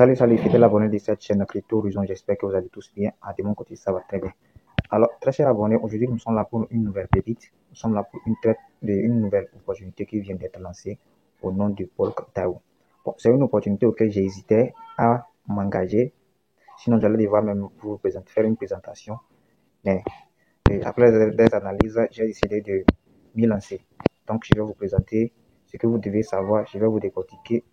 Salut, fidèle abonné de cette chaîne Crypto Horizon, j'espère que vous allez tous bien. De mon côté, ça va très bien. Alors, très chers abonnés, aujourd'hui, nous sommes là pour une nouvelle pépite. Nous sommes là pour une nouvelle opportunité qui vient d'être lancée au nom de Polkadot. Bon, c'est une opportunité auquel j'ai hésité à m'engager. Sinon, j'allais devoir même faire une présentation. Mais après des analyses, j'ai décidé de m'y lancer. Donc, je vais vous présenter ce que vous devez savoir. Je vais vous décortiquer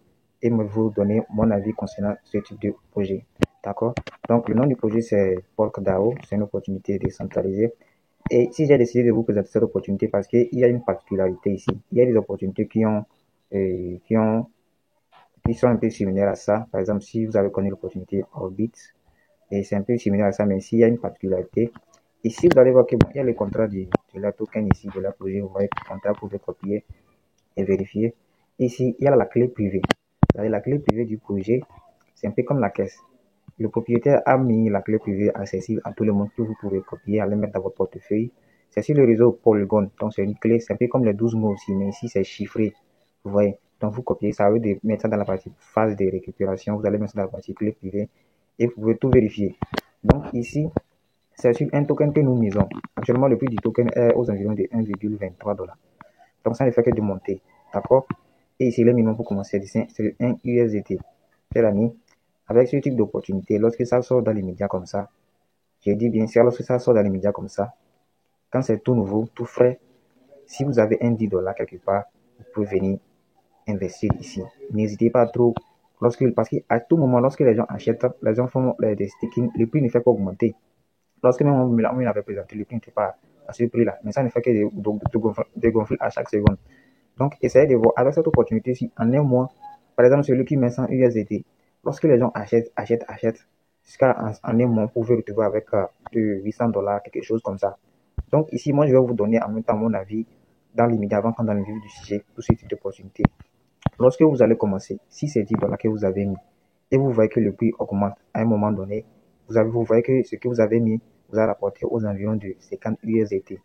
et vous donner mon avis concernant ce type de projet. D'accord? Donc, le nom du projet, c'est Polkadot. C'est une opportunité décentralisée. Et si j'ai décidé de vous présenter cette opportunité, parce qu'il y a une particularité ici. Il y a des opportunités qui sont un peu similaires à ça. Par exemple, si vous avez connu l'opportunité Orbit, et c'est un peu similaire à ça, mais s'il y a une particularité. Ici, vous allez voir qu'il y a le contrat de la token ici, de la projet. Vous voyez le contrat, vous pouvez copier et vérifier. Ici, il y a la clé privée. La clé privée du projet, c'est un peu comme la caisse. Le propriétaire a mis la clé privée accessible à tout le monde que vous pouvez copier, aller mettre dans votre portefeuille. C'est sur le réseau Polygon. Donc, c'est une clé, c'est un peu comme les 12 mots aussi, mais ici, c'est chiffré. Vous voyez. Donc, vous copiez ça, vous mettre ça dans la partie phase de récupération. Vous allez mettre ça dans la partie clé privée et vous pouvez tout vérifier. Donc, ici, c'est sur un token que nous misons. Actuellement, le prix du token est aux environs de 1,23 $. Donc, ça ne fait que de monter. D'accord? Et ici, le minimum pour commencer, c'est 1 USDT. Cher ami, avec ce type d'opportunité, lorsque ça sort dans les médias comme ça, j'ai dit bien sûr, lorsque ça sort dans les médias comme ça, quand c'est tout nouveau, tout frais, si vous avez un 10 $ quelque part, vous pouvez venir investir ici. N'hésitez pas trop, parce qu'à tout moment, lorsque les gens achètent, les gens font des staking, le prix ne fait qu'augmenter. Lorsque même on me l'avait présenté, le prix n'était pas à ce prix-là, mais ça ne fait que de gonfler à chaque seconde. Donc, essayez de voir avec cette opportunité-ci, en un mois, par exemple, celui qui met 100 USDT, lorsque les gens achètent, jusqu'à en un mois, vous pouvez retrouver avec de 800 $, quelque chose comme ça. Donc, ici, moi, je vais vous donner en même temps mon avis dans l'immédiat avant qu'on dans le vif du sujet pour ce type d'opportunité. Lorsque vous allez commencer, si c'est 10 $ que vous avez mis et vous voyez que le prix augmente à un moment donné, vous voyez que ce que vous avez mis vous a rapporté aux environs de 50 USDT.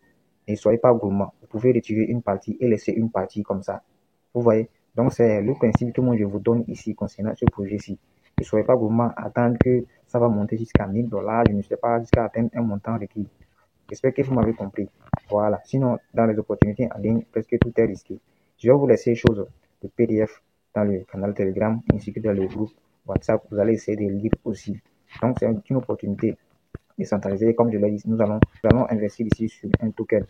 Ne soyez pas gourmand. Vous pouvez retirer une partie et laisser une partie comme ça. Vous voyez? Donc, c'est le principe que moi je vous donne ici concernant ce projet-ci. Ne soyez pas gourmand, attendre que ça va monter jusqu'à 1000 $, je ne sais pas, jusqu'à atteindre un montant requis. J'espère que vous m'avez compris. Voilà. Sinon, dans les opportunités en ligne, presque tout est risqué. Je vais vous laisser les choses, le PDF dans le canal Telegram ainsi que dans le groupe WhatsApp. Vous allez essayer de lire aussi. Donc, c'est une opportunité décentralisée. Comme je l'ai dit, nous allons investir ici sur un token.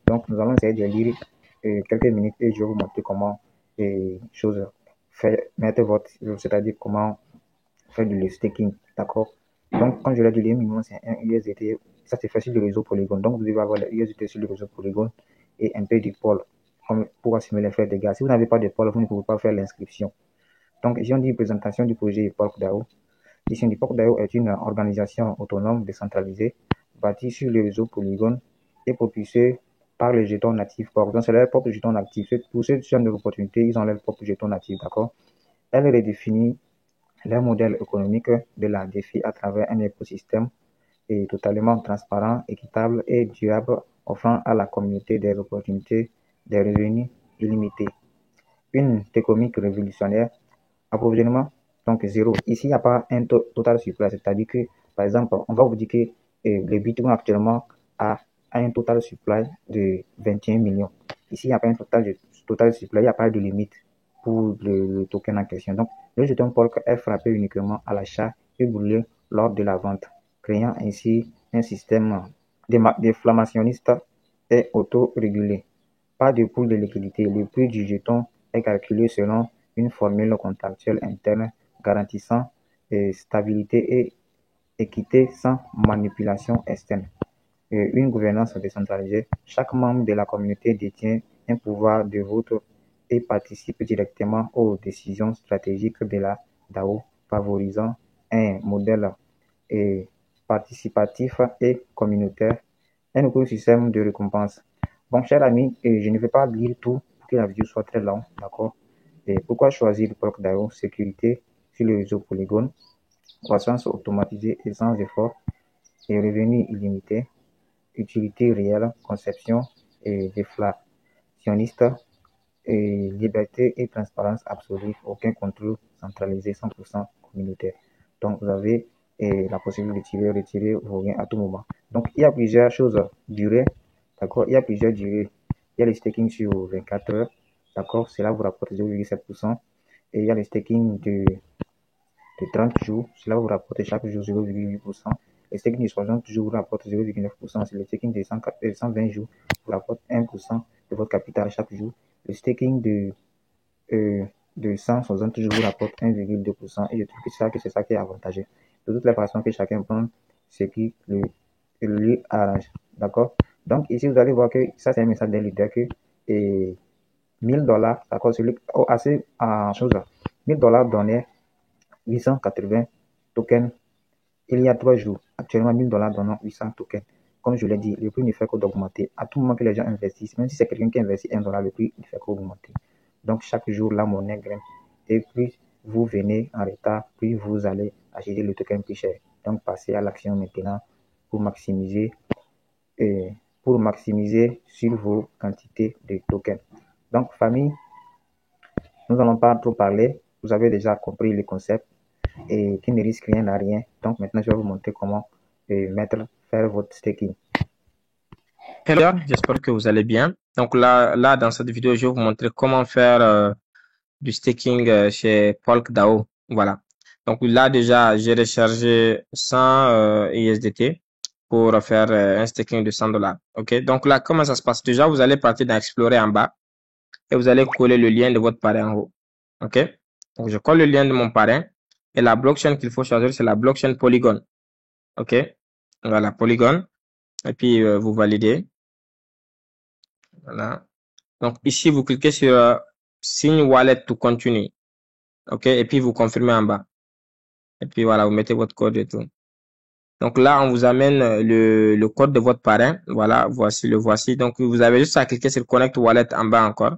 Donc, nous allons essayer de lire quelques minutes et je vais vous montrer comment mettre c'est-à-dire comment faire du staking. D'accord? Donc, comme je l'ai dit, le minimum, c'est un USDT. Ça se fait sur le réseau Polygon. Donc, vous devez avoir le USDT sur le réseau Polygon et un peu de Pol pour assumer les frais de gaz. Si vous n'avez pas de Pol, vous ne pouvez pas faire l'inscription. Donc, ici, on dit présentation du projet Polkadot. Ici, Polkadot est une organisation autonome décentralisée bâtie sur le réseau Polygon et propulsée par les jetons natifs. Donc, c'est leur propre jeton natif. Pour ce genre d'opportunités, ils ont leur propre jeton natif, d'accord? Elle redéfinit leur modèle économique de la défi à travers un écosystème totalement transparent, équitable et durable, offrant à la communauté des opportunités, des revenus illimités. Une économie révolutionnaire, approvisionnement, donc zéro. Ici, il n'y a pas un total supply, c'est-à-dire que, par exemple, on va vous dire que le Bitcoin actuellement a un total supply de 21 millions. Ici, il n'y a pas un total supply, il n'y a pas de limite pour le token en question. Donc, le jeton Polk est frappé uniquement à l'achat et brûlé lors de la vente, créant ainsi un système déflationniste et auto-régulé. Pas de coût de liquidité. Le prix du jeton est calculé selon une formule contractuelle interne garantissant stabilité et équité sans manipulation externe. Une gouvernance décentralisée. Chaque membre de la communauté détient un pouvoir de vote et participe directement aux décisions stratégiques de la DAO, favorisant un modèle participatif et communautaire, un écosystème de récompense. Bon, chers amis, je ne vais pas lire tout pour que la vidéo soit très longue, d'accord? Et pourquoi choisir le Polkadot? Sécurité sur le réseau Polygon, croissance automatisée et sans effort, et revenus illimités, utilité réelle, conception et déflationniste, et liberté et transparence absolue, aucun contrôle centralisé, 100% communautaire. Donc, vous avez la possibilité de retirer vos gains à tout moment. Donc, il y a plusieurs choses. Durée, d'accord? Il y a plusieurs durées. Il y a le staking sur 24 heures, d'accord? Cela vous rapporte 0,7%. Et il y a le staking de 30 jours, cela vous rapporte chaque jour 0,8%. Le staking de 60 jours vous rapporte 0,9%. Le staking de 120 jours vous rapporte 1% de votre capital chaque jour. Le staking de 160 jours vous rapporte 1,2%. Et je trouve que c'est ça qui est avantageux. De toutes les façons que chacun prend ce qui lui arrange. D'accord? Donc ici, vous allez voir que ça, c'est un message d'un leader que et 1000 $, d'accord, celui, assez en chose, 1000 $ donnait 880 tokens il y a 3 jours. Actuellement, 1000 $ donnant 800 tokens. Comme je l'ai dit, le prix ne fait qu'augmenter. À tout moment que les gens investissent, même si c'est quelqu'un qui investit 1 $, le prix ne fait qu'augmenter. Donc, chaque jour, la monnaie grimpe. Et plus vous venez en retard, plus vous allez acheter le token plus cher. Donc, passez à l'action maintenant pour maximiser, sur vos quantités de tokens. Donc, famille, nous n'allons pas trop parler. Vous avez déjà compris le concept et qui ne risque rien à rien. Donc maintenant, je vais vous montrer comment faire votre staking. Hello, j'espère que vous allez bien. Donc là, dans cette vidéo, je vais vous montrer comment faire du staking chez Polkadot. Voilà. Donc là, déjà, j'ai rechargé 100 USDT pour faire un staking de 100 $. OK. Donc là, comment ça se passe? Déjà, vous allez partir dans Explorer en bas et vous allez coller le lien de votre parrain en haut. OK. Donc je colle le lien de mon parrain et la blockchain qu'il faut choisir, c'est la blockchain Polygon. OK. Voilà, Polygon. Et puis, vous validez. Voilà. Donc ici, vous cliquez sur Sign Wallet to continue. OK. Et puis, vous confirmez en bas. Et puis, voilà, vous mettez votre code et tout. Donc là, on vous amène le code de votre parrain. Voilà, le voici. Donc, vous avez juste à cliquer sur Connect Wallet en bas encore.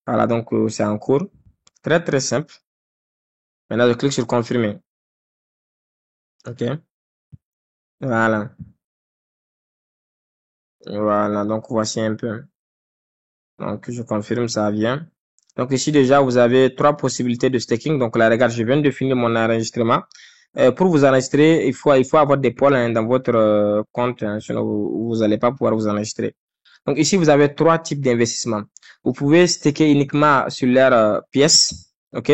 Voilà, donc c'est en cours. Très, très simple. Maintenant, je clique sur Confirmer. OK. Voilà. Voilà, donc voici un peu. Donc, je confirme, ça vient. Donc, ici, déjà, vous avez 3 possibilités de staking. Donc, là, regarde, je viens de finir mon enregistrement. Pour vous enregistrer, il faut avoir des pôles dans votre compte, hein, sinon vous n'allez pas pouvoir vous enregistrer. Donc, ici, vous avez 3 types d'investissements. Vous pouvez staker uniquement sur leur pièce. OK?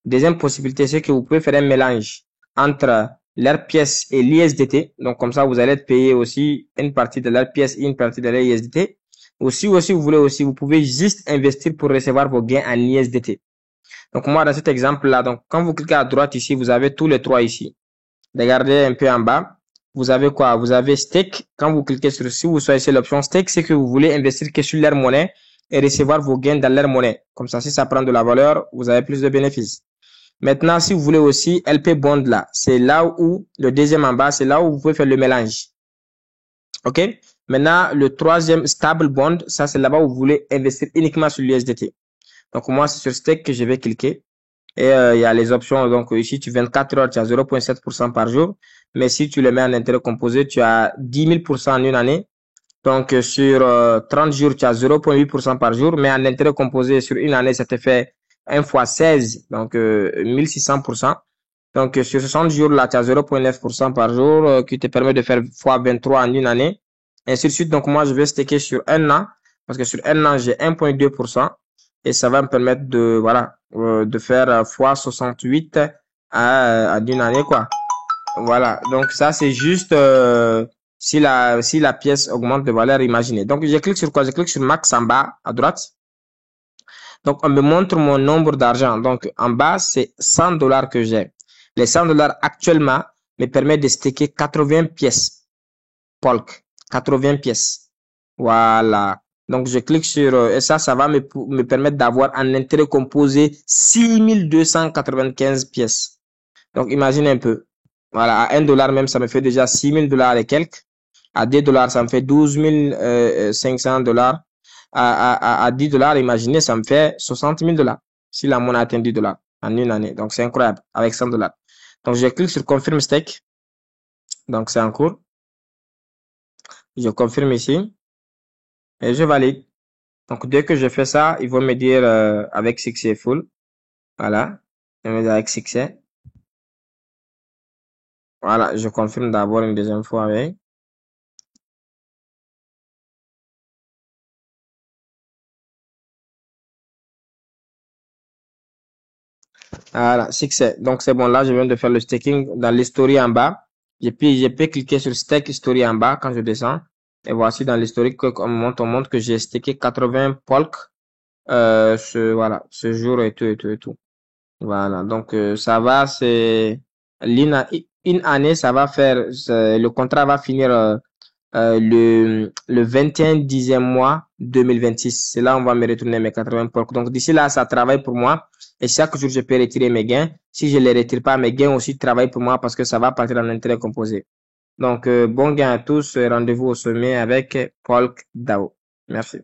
Deuxième possibilité, c'est que vous pouvez faire un mélange entre leur pièce et l'ISDT. Donc, comme ça, vous allez être payé aussi une partie de leur pièce et une partie de leur ISDT. Aussi, vous voulez aussi, vous pouvez juste investir pour recevoir vos gains en ISDT. Donc, moi, dans cet exemple-là, donc, quand vous cliquez à droite ici, vous avez tous les 3 ici. Regardez un peu en bas. Vous avez quoi? Vous avez stake. Quand vous cliquez sur, si vous choisissez l'option stake, c'est que vous voulez investir que sur leur monnaie et recevoir vos gains dans leur monnaie. Comme ça, si ça prend de la valeur, vous avez plus de bénéfices. Maintenant, si vous voulez aussi LP Bond là, c'est là où, le deuxième en bas, c'est là où vous pouvez faire le mélange. OK? Maintenant, le troisième Stable Bond, ça c'est là-bas où vous voulez investir uniquement sur l'USDT. Donc, moi, c'est sur Stake que je vais cliquer. Et il y a les options. Donc, ici, tu 24 heures, tu as 0,7% par jour. Mais si tu le mets en intérêt composé, tu as 10 000% en une année. Donc, sur 30 jours, tu as 0,8% par jour. Mais en intérêt composé, sur une année, ça te fait 1 fois 16, donc 1600%. Donc, sur 60 jours, là, tu as 0,9% par jour qui te permet de faire fois 23 en une année. Ainsi de suite. Donc, moi, je vais staker sur un an parce que sur un an, j'ai 1,2% et ça va me permettre de, voilà, de faire fois 68 en une année, quoi. Voilà. Donc, ça, c'est juste si la pièce augmente de valeur, imaginez. Donc, je clique sur quoi? Je clique sur max en bas à droite. Donc, on me montre mon nombre d'argent. Donc, en bas, c'est 100 $ que j'ai. Les 100 $ actuellement me permettent de staker 80 pièces. Polk. 80 pièces. Voilà. Donc, je clique sur, et ça va me permettre d'avoir un intérêt composé 6295 pièces. Donc, imaginez un peu. Voilà. À 1 $ même, ça me fait déjà 6000 $ et quelques. À 2 $, ça me fait 12 500 $. À 10 $, imaginez, ça me fait 60 000 $. Si la monnaie atteint 10 $ en une année. Donc, c'est incroyable avec 100 $. Donc, je clique sur Confirm Stake. Donc, c'est en cours. Je confirme ici et je valide. Donc, dès que je fais ça, ils vont me dire avec successful. Voilà. Ils vont me dire avec succès. Voilà, je confirme d'abord une deuxième fois avec. Voilà, succès. Donc, c'est bon. Là, je viens de faire le staking dans l'historique en bas. Je peux cliquer sur stake history en bas quand je descends. Et voici dans l'historique on montre que j'ai stacké 80 polk, voilà, ce jour et tout. Voilà. Donc, ça va, c'est, une année, ça va faire, le contrat va finir, le 21 10e mois 2026. C'est là où on va me retourner mes 80 polk. Donc, d'ici là, ça travaille pour moi. Et chaque jour, je peux retirer mes gains. Si je les retire pas, mes gains aussi travaillent pour moi parce que ça va partir en intérêt composé. Donc, bon gain à tous. Rendez-vous au sommet avec Polk DAO. Merci.